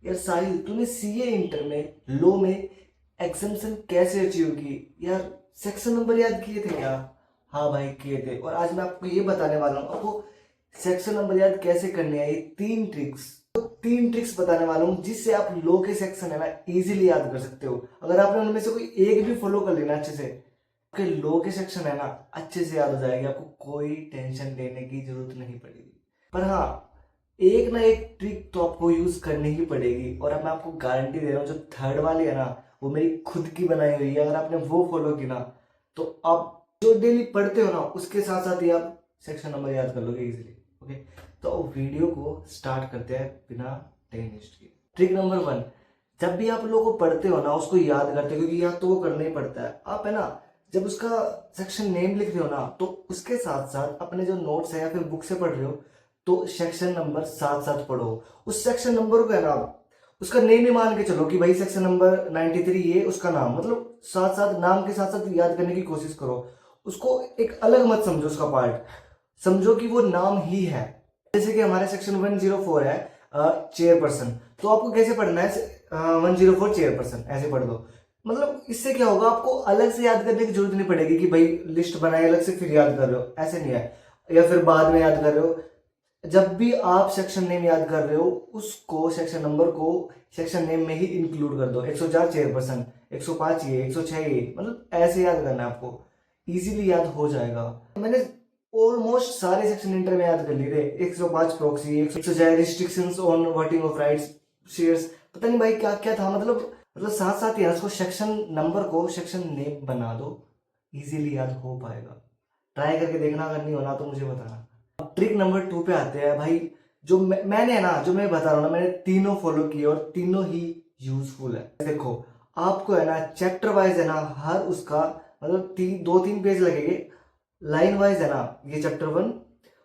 यार साहिल, तूने CA inter में लो में एग्जाम्शन कैसे अचीव की यार? सेक्शन नंबर याद किए थे क्या? हाँ भाई, किए थे। और आज मैं आपको ये बताने वाला हूँ आपको सेक्शन नंबर याद कैसे करने हैं। ये तीन ट्रिक्स बताने वाला हूँ जिससे आप लो के सेक्शन है ना इजीली याद कर सकते हो। अगर आपने उनमें से कोई एक भी फॉलो कर लेना अच्छे से, आपके लो के सेक्शन है ना अच्छे से याद हो जाएगी। आपको कोई टेंशन लेने की जरूरत नहीं पड़ेगी। पर हाँ, एक ना एक ट्रिक तो आपको यूज करनी ही पड़ेगी। और अब मैं आपको गारंटी दे रहा हूँ, जो थर्ड वाली है ना वो मेरी खुद की बनाई हुई है। अगर आपने वो फॉलो की ना तो आप जो डेली पढ़ते हो ना उसके साथ साथ ही आप सेक्शन नंबर याद कर लोगे इजीली। ओके, तो वीडियो को स्टार्ट करते हैं बिना टाइम वेस्ट किए। ट्रिक नंबर 1, जब भी आप लोगों को पढ़ते हो ना उसको याद करते हो, क्योंकि याद तो वो करना ही पड़ता है। आप है ना जब उसका सेक्शन नेम लिख रहे हो ना तो उसके साथ साथ अपने जो नोट्स है या फिर बुक से पढ़ रहे हो तो सेक्शन नंबर साथ साथ पढ़ो। उस सेक्शन नंबर को है ना उसका नेम ही मान के चलो कि भाई सेक्शन नंबर 93 ये उसका नाम, मतलब साथ साथ नाम के साथ साथ याद करने की कोशिश करो। उसको एक अलग मत समझो, उसका पार्ट समझो कि वो नाम ही है। जैसे कि हमारे सेक्शन 104 है चेयरपर्सन, तो आपको कैसे पढ़ना है? 104 चेयरपर्सन ऐसे पढ़ दो। मतलब इससे क्या होगा, आपको अलग से याद करने की जरूरत नहीं पड़ेगी कि भाई लिस्ट बनाए अलग से फिर याद कर रहे हो, ऐसे नहीं है। या फिर बाद में याद कर रहे हो। जब भी आप सेक्शन नेम याद कर रहे हो उसको सेक्शन नंबर को सेक्शन नेम में ही इंक्लूड कर दो। 104 चेयरपर्सन, 105 ये, 106 ये, मतलब ऐसे याद करना है आपको। इजीली याद हो जाएगा। मैंने ऑलमोस्ट सारे सेक्शन इंटर में याद कर लिए थे। 105 proxy, 106 restrictions on voting of rights shares, पता नहीं भाई क्या क्या था। मतलब साथ साथ ही उसको सेक्शन नंबर को सेक्शन नेम बना दो, इजीली याद हो पाएगा। ट्राई करके देखना, अगर नहीं होना तो मुझे बताना। अब ट्रिक नंबर 2 पे आते हैं भाई। जो मैंने है ना, जो मैं बता रहा हूँ ना, मैंने तीनों फॉलो किए और तीनों ही यूजफुल है। देखो, आपको है ना चैप्टर वाइज है ना हर उसका मतलब 2-3 पेज लगेंगे। लाइन वाइज है ना, ये चैप्टर 1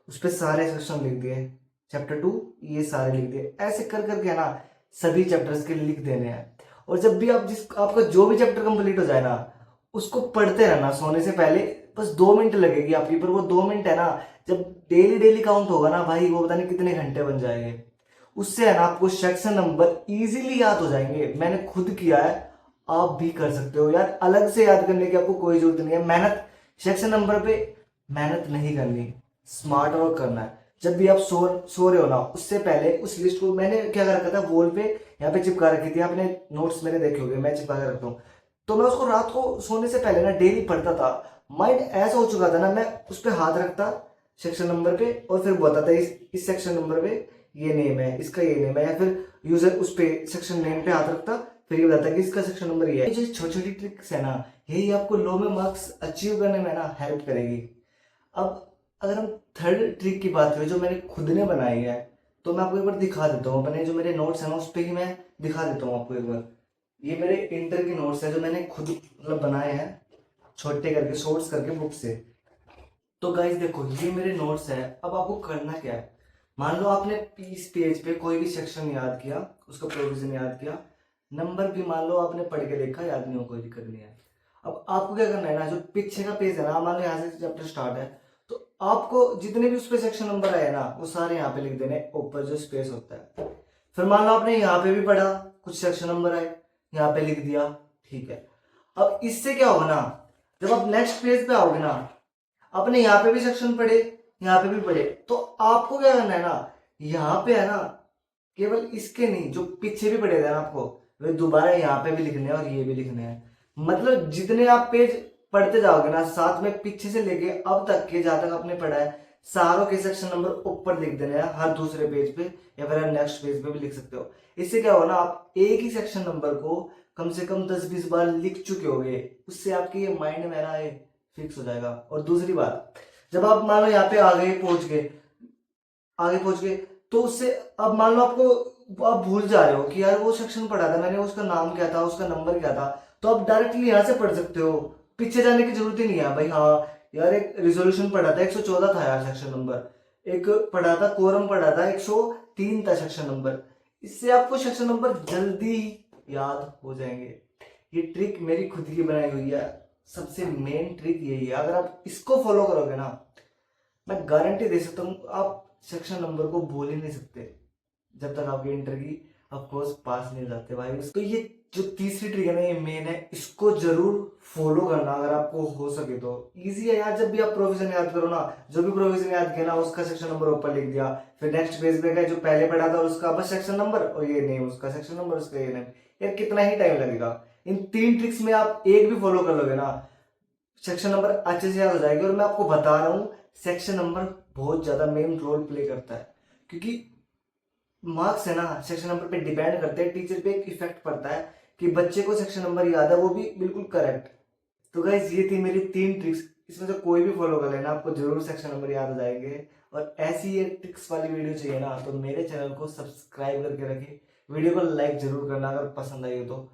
उस पर सारे सेक्शन लिख दिए, चैप्टर 2 ये सारे लिख दिए, ऐसे कर करके है ना सभी चैप्टर्स के लिख देने हैं। और जब भी आपका जो भी चैप्टर कंप्लीट हो जाए ना उसको पढ़ते रहना सोने से पहले। बस 2 मिनट लगेगी आपकी, पर वो 2 मिनट है ना जब डेली डेली काउंट होगा ना भाई, वो पता नहीं कितने घंटे बन जाएंगे। उससे है ना आपको सेक्शन नंबर इजीली याद हो जाएंगे। मैंने खुद किया है, आप भी कर सकते हो यार। अलग से याद करने की आपको कोई जरूरत नहीं है। मेहनत सेक्शन नंबर पे मेहनत नहीं करनी, स्मार्ट वर्क करना है। जब भी आप सो रहे हो ना उससे पहले उस लिस्ट को मैंने क्या कर रखा था, वॉल पे यहाँ पे चिपका रखी थी। आपने नोट्स मेरे देखे होंगे, मैं चिपका के रखता हूँ। तो मैं उसको रात को सोने से पहले ना डेली पढ़ता था। माइंड ऐसा हो चुका था ना, मैं उस पर हाथ रखता सेक्शन नंबर पे और फिर बताता इस सेक्शन नंबर पे ये नेम है, इसका ये नेम है। या फिर यूजर उस पे सेक्शन नेम पे हाथ रखता, फिर ये बताता कि इसका सेक्शन नंबर ये है। जो छोटी छोटी ट्रिक्स है ना यही आपको लो में मार्क्स अचीव करने में ना हेल्प करेगी। अब अगर हम थर्ड ट्रिक की बात करें जो मैंने खुद ने बनाई है, तो मैं आपको एक बार दिखा देता हूँ। अपने जो मेरे नोट्स हैं ना उस पर ही मैं दिखा देता हूँ आपको एक बार। ये मेरे इंटर की नोट्स है जो मैंने खुद मतलब बनाए हैं, छोटे करके शॉर्ट्स करके बुक से। तो गाइस देखो, ये मेरे नोट्स है। अब आपको करना क्या है, मान लो आपने इस पेज पे कोई भी सेक्शन याद किया, उसका प्रोविजन याद किया, नंबर भी मान लो आपने पढ़ के देखा, याद नहीं हो कोई दिक्कत नहीं है। अब आपको क्या करना है ना, जो पीछे का पेज है ना, मान लो यहाँ से चैप्टर स्टार्ट है तो आपको जितने भी उस पे सेक्शन नंबर आए ना वो सारे यहाँ पे लिख देने, ऊपर जो स्पेस होता है। फिर मान लो आपने यहाँ पे भी पढ़ा, कुछ सेक्शन नंबर आए, यहाँ पे लिख दिया, ठीक है। अब इससे क्या होगा ना, जब आप नेक्स्ट पेज पे आओगे ना, आपने यहाँ पे भी सेक्शन पढ़े, यहाँ पे भी पढ़े, तो आपको क्या करना है ना, यहाँ पे है ना केवल इसके नहीं जो पीछे भी पढ़े थे ना आपको, वे दोबारा यहाँ पे भी लिखने हैं और ये भी लिखने हैं। मतलब जितने आप पेज पढ़ते जाओगे ना साथ में पीछे से लेके अब तक के जहां तक आपने पढ़ा है सारों के सेक्शन नंबर ऊपर लिख देने हैं हर दूसरे पेज पे, या फिर नेक्स्ट पेज पे भी लिख सकते हो। इससे क्या होगा ना, आप एक ही सेक्शन नंबर को कम से कम 10-20 बार लिख चुके होगे। उससे आपके ये माइंड में ना ये फिक्स हो जाएगा। और दूसरी बात, जब आप मान लो यहाँ पे आगे पहुंच गए तो उससे अब मान लो आपको आप भूल जा रहे हो कि यार वो सेक्शन पढ़ा था मैंने, उसका नाम क्या था, उसका नंबर क्या था, तो आप डायरेक्टली यहाँ से पढ़ सकते हो। पीछे जाने की जरूरत ही नहीं है भाई। हाँ यार, एक रिजोल्यूशन पढ़ा था 114 था यार सेक्शन नंबर, एक पढ़ा था कोरम पढ़ा था 103 था सेक्शन नंबर। इससे आपको सेक्शन नंबर जल्दी याद हो जाएंगे। ये ट्रिक मेरी खुद की बनाई हुई है। सबसे मेन ट्रिक यही है, अगर आप इसको फॉलो करोगे ना मैं गारंटी दे सकता हूँ आप सेक्शन नंबर को भूल ही नहीं सकते जब तक आपके इंटर की ऑफ कोर्स पास नहीं हो जाते भाई। तो ये जो तीसरी ट्रिक है ना, ये मेन है, इसको जरूर फॉलो करना अगर आपको हो सके तो। इजी है यार, जब भी आप प्रोविजन याद करो ना, जो भी प्रोविजन याद किया ना उसका सेक्शन नंबर ऊपर लिख दिया, फिर नेक्स्ट पेज पे गए जो पहले पढ़ा था उसका बस सेक्शन नंबर और ये नेम, उसका सेक्शन नंबर, उसका ये नेम। यार कितना ही टाइम लगेगा। इन 3 ट्रिक्स में आप एक भी फॉलो कर लोगे ना, सेक्शन नंबर अच्छे से याद हो जाएगी। और मैं आपको बता रहा हूँ, सेक्शन नंबर बहुत ज्यादा मेन रोल प्ले करता है, क्योंकि मार्क्स है ना सेक्शन नंबर पे डिपेंड करते हैं। टीचर पे एक इफेक्ट पड़ता है कि बच्चे को सेक्शन नंबर याद है, वो भी बिल्कुल करेक्ट। तो गाइज ये थी मेरी 3 ट्रिक्स, इसमें से कोई भी फॉलो कर लेना, आपको जरूर सेक्शन नंबर याद हो जाएंगे। और ऐसी ये ट्रिक्स वाली वीडियो चाहिए ना, तो मेरे चैनल को सब्सक्राइब करके रखें, वीडियो को लाइक जरूर करना अगर पसंद आई हो तो,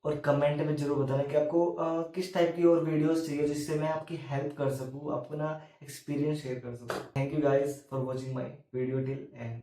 और कमेंट में जरूर बताना कि आपको किस टाइप की और वीडियोस चाहिए जिससे मैं आपकी हेल्प कर सकूं, अपना एक्सपीरियंस शेयर कर सकूं। Thank you guys for watching my video till and.